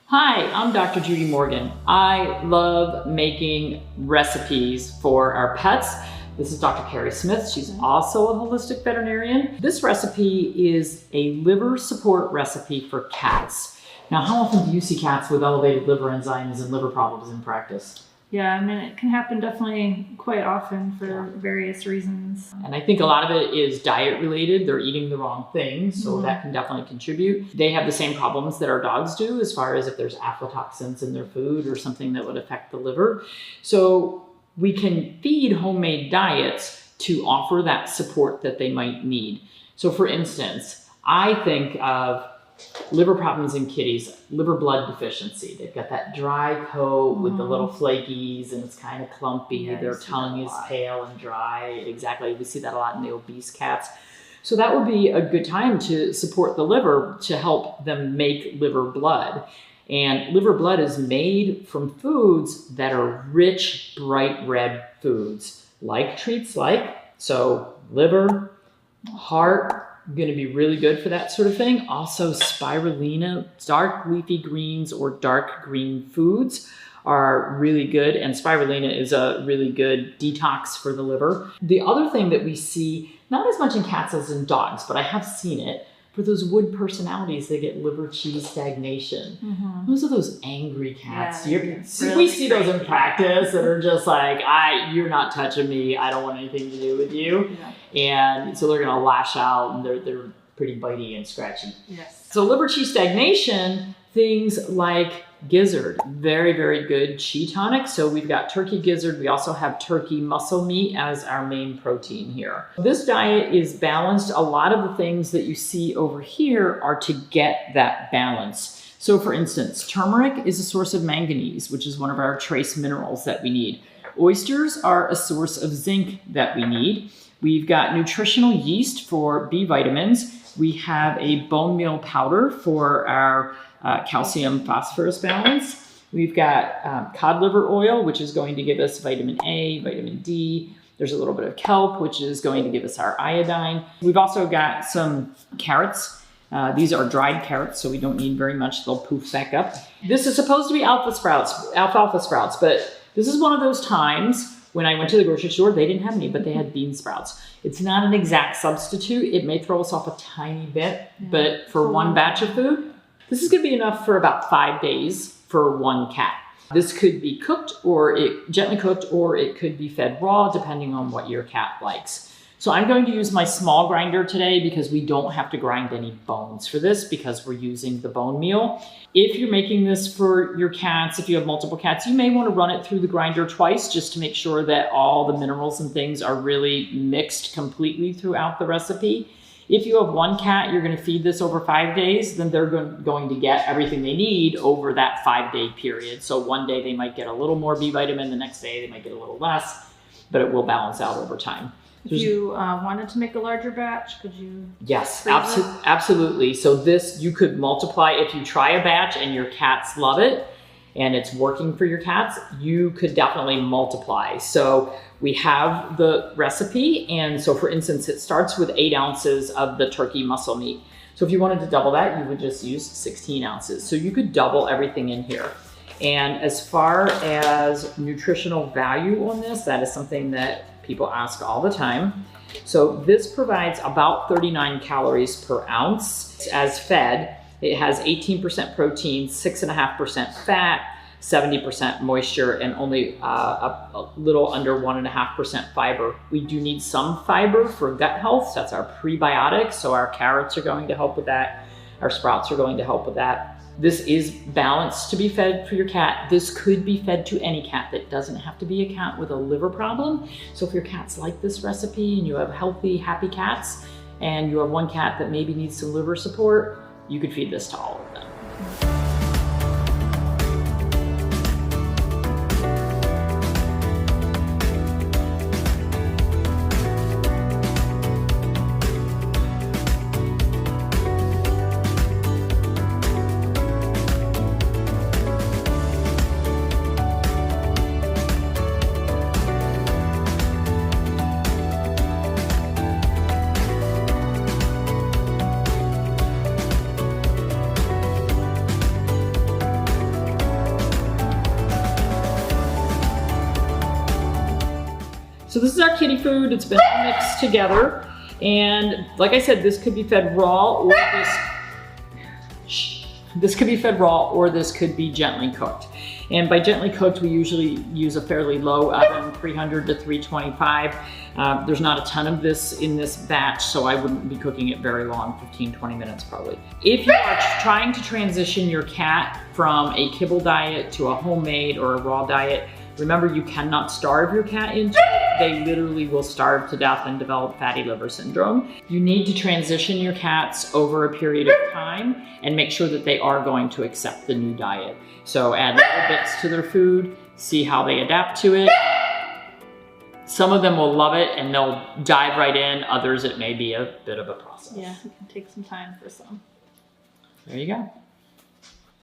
Hi, I'm Dr. Judy Morgan. I love making recipes for our pets. This is Dr. Carrie Smith. She's also a holistic veterinarian. This recipe is a liver support recipe for cats. Now, how often do you see cats with elevated liver enzymes and liver problems in practice? Yeah, I mean, it can happen definitely quite often for various reasons. And I think a lot of it is diet related. They're eating the wrong things, so that can definitely contribute. They have the same problems that our dogs do as far as if there's aflatoxins in their food or something that would affect the liver. So we can feed homemade diets to offer that support that they might need. So for instance, I think of liver problems in kitties, liver blood deficiency. They've got that dry coat with the little flakies and it's kind of clumpy. Yeah, their tongue is pale and dry. Exactly. We see that a lot in the obese cats. So that would be a good time to support the liver to help them make liver blood. And liver blood is made from foods that are rich, bright red foods, like treats like. So liver, heart, going to be really good for that sort of thing. Also spirulina, dark leafy greens or dark green foods are really good. And spirulina is a really good detox for the liver. The other thing that we see, not as much in cats as in dogs, but I have seen it, for those wood personalities, they get liver cheese stagnation. Those are those angry cats. Yeah, we see those in practice that are just like, you're not touching me. I don't want anything to do with you. Yeah. And so they're going to lash out and they're pretty bitey and scratchy. Yes. So liver cheese stagnation, things like gizzard, very, very good chi tonic. So we've got turkey gizzard. We also have turkey muscle meat as our main protein here. This diet is balanced. A lot of the things that you see over here are to get that balance. So for instance, turmeric is a source of manganese, which is one of our trace minerals that we need. Oysters are a source of zinc that we need. We've got nutritional yeast for B vitamins. We have a bone meal powder for our calcium phosphorus balance. We've got cod liver oil, which is going to give us vitamin A, vitamin D. There's a little bit of kelp, which is going to give us our iodine. We've also got some carrots. These are dried carrots, so we don't need very much. They'll poof back up. This is supposed to be alfalfa sprouts, but this is one of those times when I went to the grocery store, they didn't have any, but they had bean sprouts. It's not an exact substitute. It may throw us off a tiny bit, but for one batch of food, this is going to be enough for about 5 days for one cat. This could be cooked or gently cooked, or it could be fed raw, depending on what your cat likes. So I'm going to use my small grinder today because we don't have to grind any bones for this because we're using the bone meal. If you're making this for your cats, if you have multiple cats, you may want to run it through the grinder twice just to make sure that all the minerals and things are really mixed completely throughout the recipe. If you have one cat, you're going to feed this over 5 days, then they're going to get everything they need over that 5-day period. So one day they might get a little more B vitamin, the next day they might get a little less, but it will balance out over time. If you wanted to make a larger batch, could you? Yes, absolutely. So this, you could multiply. If you try a batch and your cats love it and it's working for your cats, you could definitely multiply. So we have the recipe. And so for instance, it starts with 8 ounces of the turkey muscle meat. So if you wanted to double that, you would just use 16 ounces. So you could double everything in here. And as far as nutritional value on this, that is something that people ask all the time. So this provides about 39 calories per ounce as fed. It has 18% protein, 6.5% fat, 70% moisture, and only a little under 1.5% fiber. We do need some fiber for gut health. So that's our prebiotics. So our carrots are going to help with that. Our sprouts are going to help with that. This is balanced to be fed for your cat. This could be fed to any cat. That doesn't have to be a cat with a liver problem. So if your cats like this recipe and you have healthy, happy cats, and you have one cat that maybe needs some liver support, you could feed this to all of them. So this is our kitty food. It's been all mixed together. And like I said, this could be fed raw or this could be fed raw or this could be gently cooked. And by gently cooked, we usually use a fairly low oven, 300 to 325. There's not a ton of this in this batch, so I wouldn't be cooking it very long, 15-20 minutes probably. If you are trying to transition your cat from a kibble diet to a homemade or a raw diet, remember you cannot starve your cat into it. They literally will starve to death and develop fatty liver syndrome. You need to transition your cats over a period of time and make sure that they are going to accept the new diet. So add little bits to their food, see how they adapt to it. Some of them will love it and they'll dive right in. Others, it may be a bit of a process. Yeah, it can take some time for some. There you go.